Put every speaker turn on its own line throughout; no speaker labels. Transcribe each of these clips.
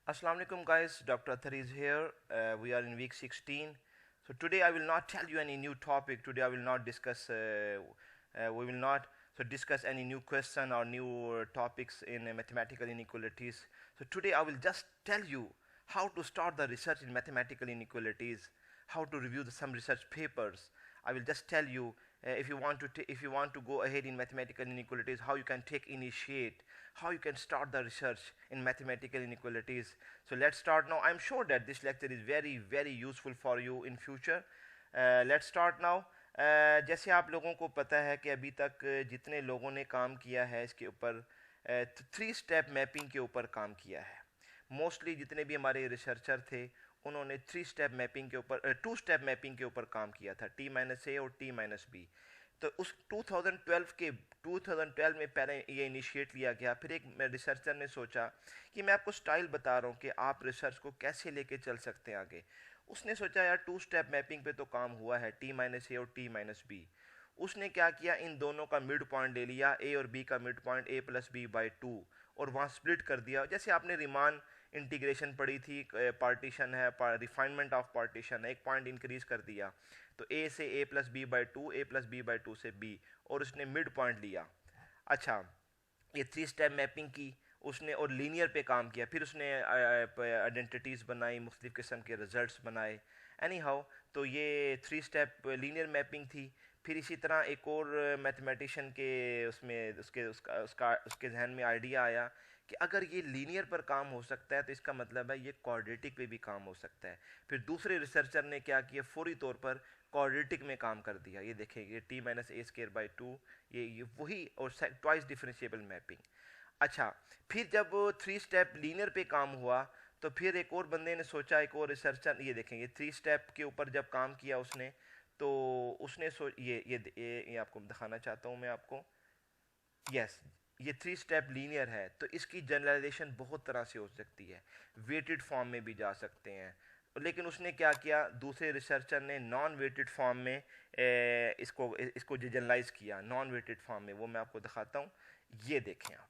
Assalamu alaikum guys, Dr. Athar is here. We are in week 16. So today I will not tell you any new topic. Today I will not discuss, we will not discuss any new question or new topics in mathematical inequalities. So today I will just tell you how to start the research in mathematical inequalities, how to review some research papers. I will just tell you if you want to go ahead in mathematical inequalities, how you can take initiate, how you can start the research in mathematical inequalities. So let's start now. I'm sure that this lecture is very useful for you in future. Let's start now. जैसे आप लोगों को पता है कि अभी तक जितने लोगों ने काम किया है इसके ऊपर 3 स्टेप मैपिंग के ऊपर काम किया है. मोस्टली जितने भी हमारे रिसर्चर थे उन्होंने 3 स्टेप मैपिंग के ऊपर 2 स्टेप मैपिंग के ऊपर काम किया था, टी माइनस ए और टी माइनस बी. तो उस 2012 में पहले ये इनिशिएट लिया गया. फिर एक रिसर्चर ने सोचा कि मैं आपको स्टाइल बता रहा हूँ कि आप रिसर्च को कैसे लेके चल सकते हैं आगे. उसने सोचा यार 2 स्टेप मैपिंग पे तो काम हुआ है, टी माइनस ए और टी माइनस बी. उसने क्या किया, इन दोनों का मिड पॉइंट ले लिया, ए और बी का midpoint A plus B by 2, और वहाँ स्प्लिट कर दिया. जैसे आपने रिमान इंटीग्रेशन पढ़ी थी, पार्टीशन है, रिफाइनमेंट ऑफ पार्टीशन है, एक पॉइंट इंक्रीज कर दिया. तो ए से A plus B by 2, A plus B by 2 से बी, और उसने मिड पॉइंट लिया. अच्छा, ये 3 स्टेप मैपिंग की उसने और लीनियर पे काम किया. फिर उसने आइडेंटिटीज़ बनाई, मुख्तलिफ़ किस्म के रिजल्ट्स बनाए. एनी हाउ, तो ये 3 स्टेप लीनियर मैपिंग थी. फिर इसी तरह एक और मैथमेटिशियन के उसमें उसके जहन में आइडिया आया कि अगर ये लीनियर पर काम हो सकता है तो इसका मतलब है ये क्वाड्रेटिक पे भी काम हो सकता है. फिर दूसरे रिसर्चर ने क्या किया, फौरी तौर पर क्वाड्रेटिक में काम कर दिया. ये देखें, ये T minus A square by 2, ये वही, और ट्वाइस डिफरेंशिएबल मैपिंग. अच्छा, फिर जब 3 स्टेप लीनियर पे काम हुआ तो फिर एक और बंदे ने सोचा, एक और रिसर्चर, ये देखें, ये 3 स्टेप के ऊपर जब काम किया उसने, तो उसने ये आपको दिखाना चाहता हूँ मैं आपको. यस, ये 3 स्टेप लीनियर है तो इसकी जनरलाइजेशन बहुत तरह से हो सकती है. वेटेड फॉर्म में भी जा सकते हैं, लेकिन उसने क्या किया, दूसरे रिसर्चर ने नॉन वेटेड फॉर्म में इसको जनरलाइज किया, नॉन वेटेड फॉर्म में. वो मैं आपको दिखाता हूँ. ये देखें आप,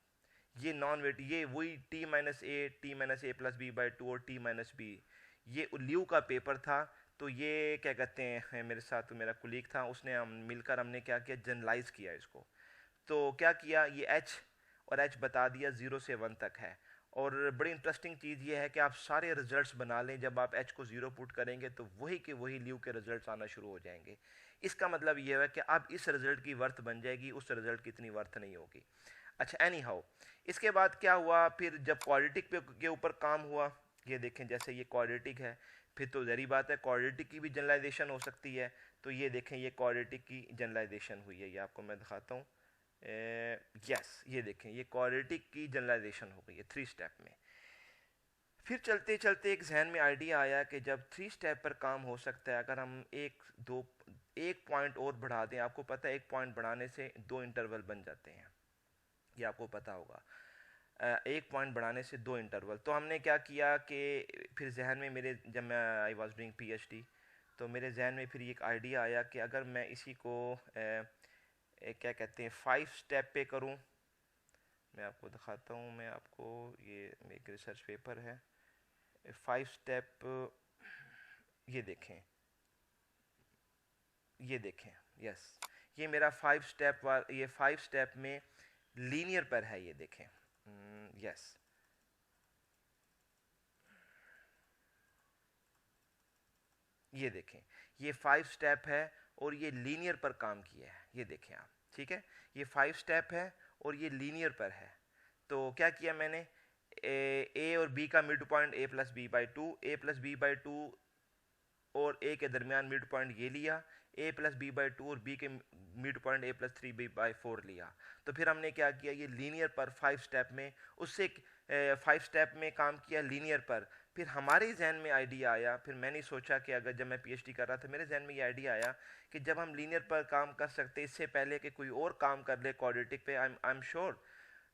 ये नॉन वेट, ये वही T minus A plus B by 2 और टी माइनस बी. ये ल्यू का पेपर था. तो ये क्या कहते हैं, मेरे साथ मेरा कुलीग था, उसने हम मिलकर हमने क्या किया, जनरलाइज किया इसको. तो क्या किया, ये एच और एच बता दिया 0 से 1 तक है. और बड़ी इंटरेस्टिंग चीज़ ये है कि आप सारे रिजल्ट्स बना लें, जब आप एच को 0 पुट करेंगे तो वही के वही ल्यू के रिजल्ट्स आना शुरू हो जाएंगे. इसका मतलब ये है कि अब इस रिजल्ट की वर्थ बन जाएगी, उस रिजल्ट की इतनी वर्थ नहीं होगी. अच्छा, एनी हाउ, इसके बाद क्या हुआ, फिर जब क्वाड्रेटिक के ऊपर काम हुआ, ये देखें, जैसे ये क्वाड्रेटिक है, फिर तो जहरी बात है क्वाड्रेटिक की भी जनरलाइजेशन हो सकती है. तो ये देखें, ये क्वाड्रेटिक की जनरलाइजेशन हुई है, ये आपको मैं दिखाता हूँ. यस, ये देखें, ये क्वाड्रेटिक की जनरलाइजेशन हो गई है 3 स्टेप में. फिर चलते चलते एक जहन में आइडिया आया कि जब 3 स्टेप पर काम हो सकता है, अगर हम एक पॉइंट और बढ़ा दें. आपको पता है एक पॉइंट बढ़ाने से 2 इंटरवल बन जाते हैं, ये आपको पता होगा. एक पॉइंट बढ़ाने से 2 इंटरवल. तो हमने क्या किया कि फिर जहन में मेरे, जब मैं आई वॉज डूइंग PhD, तो मेरे जहन में फिर एक आइडिया आया कि अगर मैं इसी को क्या कहते हैं 5 स्टेप पे करूं. मैं आपको दिखाता हूं, मैं आपको, ये एक रिसर्च पेपर है, 5 स्टेप. ये देखें, ये देखें, यस, ये मेरा 5 स्टेप ये 5 स्टेप में लीनियर पर है. ये देखें, यस, ये देखें, ये 5 स्टेप है और ये लीनियर पर काम किया है. ये देखें आप, ठीक है, ये 5 स्टेप है और ये लीनियर पर है. तो क्या किया मैंने, ए और बी का midpoint A plus B by 2, A plus B by 2 और ए के दरमियान मिड पॉइंट ये लिया, ए प्लस बी बाई 2 और बी के midpoint A plus 3 B by 4 लिया. तो फिर हमने क्या किया, ये लीनियर पर 5 स्टेप में, उससे 5 स्टेप में काम किया लीनियर पर. फिर हमारे जहन में आइडिया आया, फिर मैंने सोचा कि अगर जब मैं PhD कर रहा था मेरे जहन में ये आइडिया आया कि जब हम लीनियर पर काम कर सकते, इससे पहले कि कोई और काम कर ले क्वाड्रेटिक पे, आई एम श्योर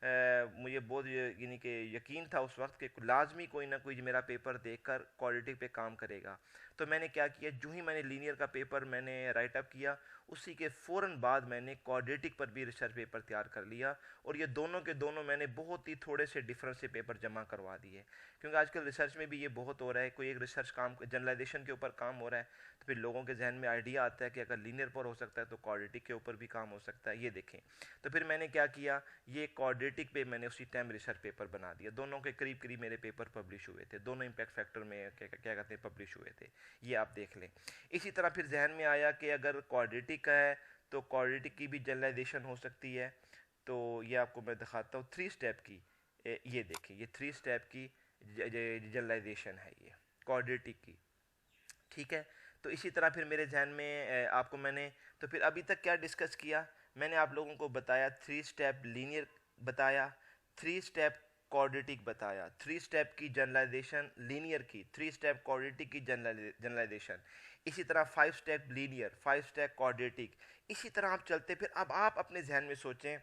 मुझे बहुत यानी कि यकीन था उस वक्त कि लाजमी कोई ना कोई मेरा पेपर देखकर क्वाड्रेटिक पे काम करेगा। तो मैंने क्या किया, जो ही मैंने लीनियर का पेपर मैंने राइट अप किया, उसी के फ़ौरन बाद मैंने क्वाड्रेटिक पर भी रिसर्च पेपर तैयार कर लिया। और ये दोनों के दोनों मैंने बहुत ही थोड़े से डिफरेंस से पेपर जमा करवा दिए, क्योंकि आजकल रिसर्च में भी ये बहुत हो रहा है। कोई एक रिसर्च काम जनरलाइजेशन के ऊपर काम हो रहा है, तो फिर लोगों के जहन में आइडिया आता है कि अगर लीनियर पर हो सकता है तो क्वाड्रेटिक के ऊपर भी काम हो सकता है। ये देखें, तो फिर मैंने क्या किया, ये क्वाड्रेटिक पे मैंने उसी टाइम रिसर्च पेपर बना दिया। दोनों के करीब करीब मेरे पेपर पब्लिश हुए थे, दोनों इम्पैक्ट फैक्टर में क्या कहते हैं पब्लिश हुए थे। ये आप देख लें। इसी तरह फिर जहन में आया कि अगर क्वाड्रेटिक का है तो क्वाड्रेटिक की भी जनरलाइजेशन हो सकती है। तो ये आपको मैं दिखाता हूँ 3 स्टेप की। ये देखिए, ये 3 स्टेप की जनरलाइजेशन है ये क्वाड्रेटिक की, ठीक है। तो इसी तरह फिर मेरे जहन में आपको मैंने, तो फिर अभी तक क्या डिस्कस किया, मैंने आप लोगों को बताया 3 स्टेप लीनियर बताया, 3 स्टेप क्वाड्रेटिक बताया, 3 स्टेप की जनरलाइजेशन लीनियर की, 3 स्टेप क्वाड्रेटिक की जनरलाइजेशन, इसी तरह 5 स्टेप लीनियर, 5 स्टेप क्वाड्रेटिक। इसी तरह आप चलते, फिर अब आप अपने जहन में सोचें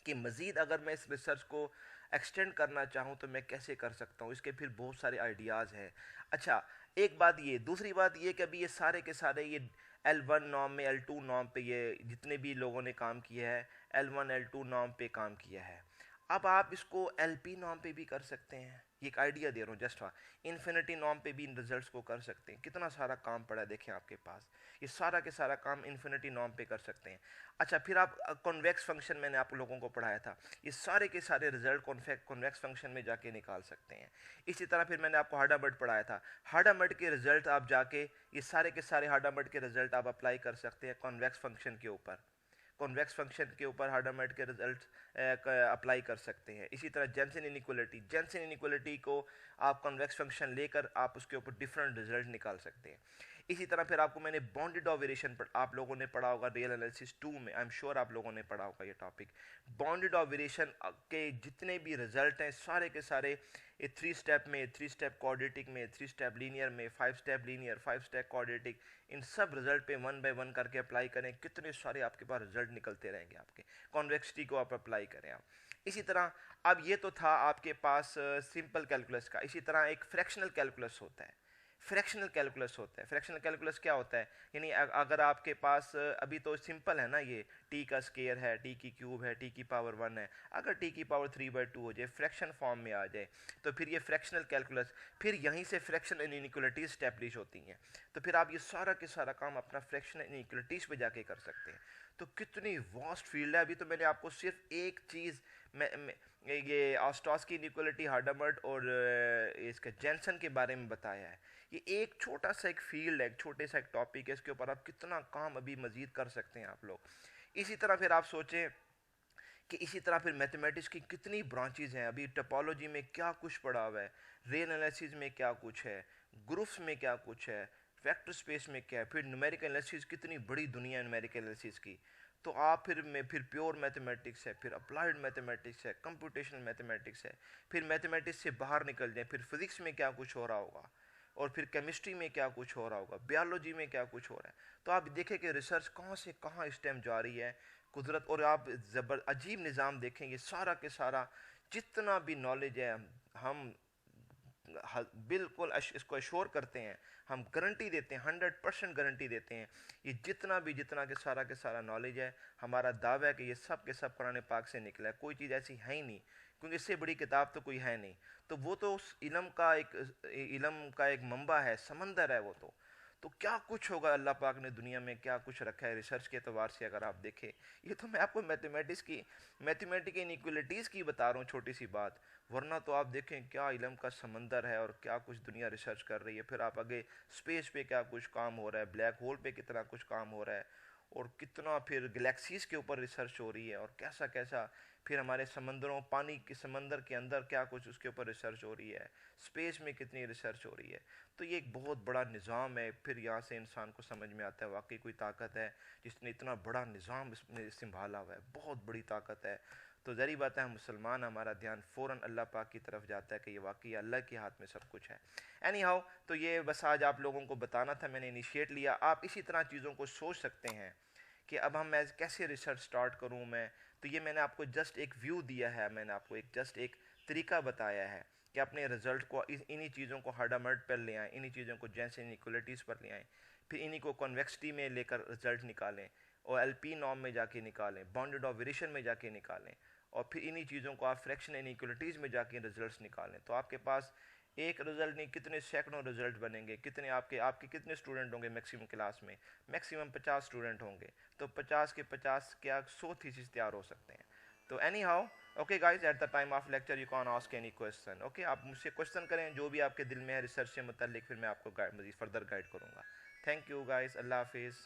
कि मज़ीद अगर मैं इस रिसर्च को एक्सटेंड करना चाहूँ तो मैं कैसे कर सकता हूँ। इसके फिर बहुत सारे आइडियाज़ हैं। अच्छा, एक बात ये, दूसरी बात ये कि अभी ये सारे के सारे ये L1 नॉर्म में, L2 नॉर्म पे ये जितने भी लोगों ने काम किया है, L1 L2 नॉर्म पे काम किया है। अब आप इसको LP नॉर्म पे भी कर सकते हैं। ये एक आइडिया दे रहा हूँ जस्ट, इन्फिनिटी नॉर्म पे भी इन रिजल्ट्स को कर सकते हैं। कितना सारा काम पड़ा है देखें आपके पास, ये सारा के सारा काम इन्फिनिटी नॉर्म पे कर सकते हैं। अच्छा, फिर आप कॉन्वेक्स फंक्शन मैंने आप लोगों को पढ़ाया था, ये सारे के सारे रिजल्ट कॉन्वेक्स फंक्शन में जाके निकाल सकते हैं। इसी तरह फिर मैंने आपको हार्डामर्ट पढ़ाया था, हार्डामर्ट के रिजल्ट आप जाके ये सारे के सारे हार्डामर्ट के रिजल्ट आप अप्लाई कर सकते हैं कॉन्वेक्स फंक्शन के ऊपर, कॉन्वेक्स फंक्शन के ऊपर हार्डामर्ट के रिजल्ट अप्लाई कर सकते हैं। इसी तरह जेंसन इनइक्वालिटी, जेंसन इनइक्वालिटी को आप कॉन्वेक्स फंक्शन लेकर आप उसके ऊपर डिफरेंट रिजल्ट निकाल सकते हैं। इसी तरह फिर आपको मैंने बॉन्डेड ऑफ वेरिएशन आप लोगों ने पढ़ा होगा रियल एनालिसिस 2 में, आई एम श्योर आप लोगों ने पढ़ा होगा ये टॉपिक। बॉन्डेड ऑफ वेरिएशन के जितने भी रिजल्ट हैं सारे के सारे ये 3 स्टेप में, 3 स्टेप क्वाड्रेटिक में, 3 स्टेप लीनियर में, 5 स्टेप लीनियर, 5 स्टेप क्वाड्रेटिक, इन सब रिजल्ट पे 1 बाय 1 करके अप्लाई करें, कितने सारे आपके पास रिजल्ट निकलते रहेंगे आपके। कॉन्वेक्सिटी को आप अप्लाई करें आप। इसी तरह अब ये तो था आपके पास सिंपल कैलकुलस का। इसी तरह एक फ्रैक्शनल कैलकुलस होता है, फ्रैक्शनल कैलकुलस होता है। फ्रैक्शनल कैलकुलस क्या होता है, यानी अगर आपके पास अभी तो सिंपल है ना, ये टी का स्केयर है, टी की क्यूब है, टी की पावर 1 है, अगर टी की पावर 3/2 हो जाए, फ्रैक्शन फॉर्म में आ जाए, तो फिर ये फ्रैक्शनल कैलकुलस, फिर यहीं से फ्रैक्शन इनइक्वालिटीज स्टैब्लिश होती हैं। तो फिर आप ये सारा के सारा काम अपना फ्रैक्शन इनइक्वालिटीज पे जाके कर सकते हैं। तो कितनी वास्ट फील्ड है। अभी तो मैंने आपको सिर्फ एक चीज़ ये ऑस्टॉस्की इनइक्वालिटी, हार्डामर्ट और इसके जेंसन के बारे में बताया है। ये एक छोटा सा एक फील्ड है, एक छोटे सा एक टॉपिक है, इसके ऊपर आप कितना काम अभी मजीद कर सकते हैं आप लोग। इसी तरह फिर आप सोचें कि इसी तरह फिर मैथमेटिक्स की कितनी ब्रांचेज हैं। अभी टोपोलॉजी में क्या कुछ पड़ा हुआ है, रे एनालिसिस में क्या कुछ है, ग्रुप्स में क्या कुछ है, वेक्टर स्पेस में क्या है, फिर न्यूमेरिकल एनालिसिस, कितनी बड़ी दुनिया है न्यूमेरिकल एनालिसिस की। तो आप फिर प्योर मैथमेटिक्स है, फिर अप्लाइड मैथमेटिक्स है, कंप्यूटेशनल मैथमेटिक्स है, फिर मैथमेटिक्स से बाहर निकल जाए, फिर फिजिक्स में क्या कुछ हो रहा होगा, और फिर केमिस्ट्री में क्या कुछ हो रहा होगा, बायोलॉजी में क्या कुछ हो रहा है। तो आप देखें कि रिसर्च कहाँ से कहाँ इस टाइम जा रही है, कुदरत। और आप अजीब निज़ाम देखेंगे, सारा के सारा जितना भी नॉलेज है, हम बिल्कुल इसको अश्योर करते हैं, हम गारंटी देते हैं, 100% गारंटी देते हैं, ये जितना के सारा नॉलेज है, हमारा दावा है कि ये सब के सब कुरान पाक से निकला है। कोई चीज़ ऐसी है ही नहीं, क्योंकि इससे बड़ी किताब तो कोई है नहीं। तो वो तो उस इल्म का एक मंबा है, समंदर है वो तो क्या कुछ होगा अल्लाह पाक ने दुनिया में क्या कुछ रखा है रिसर्च के एतबार से अगर आप देखें। ये तो मैं आपको मैथमेटिकल इनइक्वालिटीज़ की बता रहा हूँ, छोटी सी बात, वरना तो आप देखें क्या इल्म का समंदर है और क्या कुछ दुनिया रिसर्च कर रही है। फिर आप आगे स्पेस पे क्या कुछ काम हो रहा है, ब्लैक होल पे कितना कुछ काम हो रहा है, और कितना फिर गैलेक्सीज के ऊपर रिसर्च हो रही है, और कैसा कैसा फिर हमारे समंदरों, पानी के समंदर के अंदर क्या कुछ उसके ऊपर रिसर्च हो रही है, स्पेस में कितनी रिसर्च हो रही है। तो ये एक बहुत बड़ा निज़ाम है। फिर यहाँ से इंसान को समझ में आता है वाकई कोई ताकत है जिसने इतना बड़ा निज़ाम इसमें संभाला हुआ है, बहुत बड़ी ताकत है। तो ज़री बात है, हम मुसलमान, हमारा ध्यान फ़ौरन अल्लाह पाक की तरफ जाता है कि ये वाकई अल्लाह के हाथ में सब कुछ है। एनी हाउ, तो ये बस आज आप लोगों को बताना था, मैंने इनिशिएट लिया। आप इसी तरह चीज़ों को सोच सकते हैं कि अब मैं कैसे रिसर्च स्टार्ट करूं मैं, तो ये मैंने आपको जस्ट एक व्यू दिया है, मैंने आपको एक जस्ट एक तरीका बताया है कि अपने रिजल्ट को इन्हीं चीज़ों को हार्डामर्ड पर ले आएँ, इन्हीं चीज़ों को जैसे इनइक्वलिटीज़ पर ले आएँ, फिर इन्हीं को कॉन्वेक्सिटी में लेकर रिजल्ट निकालें और एलपी नॉर्म में जाके निकालें, बाउंडेड ऑफ वेरिएशन में जाके निकालें, और फिर इन्हीं चीज़ों को आप फ्रैक्शन इनइक्वलिटीज़ में जाके रिजल्ट्स निकालें। तो आपके पास एक रिजल्ट नहीं, कितने सैकड़ों रिजल्ट बनेंगे। कितने आपके आपके कितने स्टूडेंट होंगे मैक्सिमम क्लास में? मैक्सिमम 50 स्टूडेंट होंगे, तो 50 के 50 क्या 100 थीसिस तैयार हो सकते हैं। तो any how, okay guys, at the time of lecture you can ask any question. Okay, आप मुझसे क्वेश्चन करें जो भी आपके दिल में है रिसर्च से मुताल्लिक, फिर मैं आपको मज़ीद फर्दर गाइड करूँगा। थैंक यू गाइज, अल्लाह हाफिज़।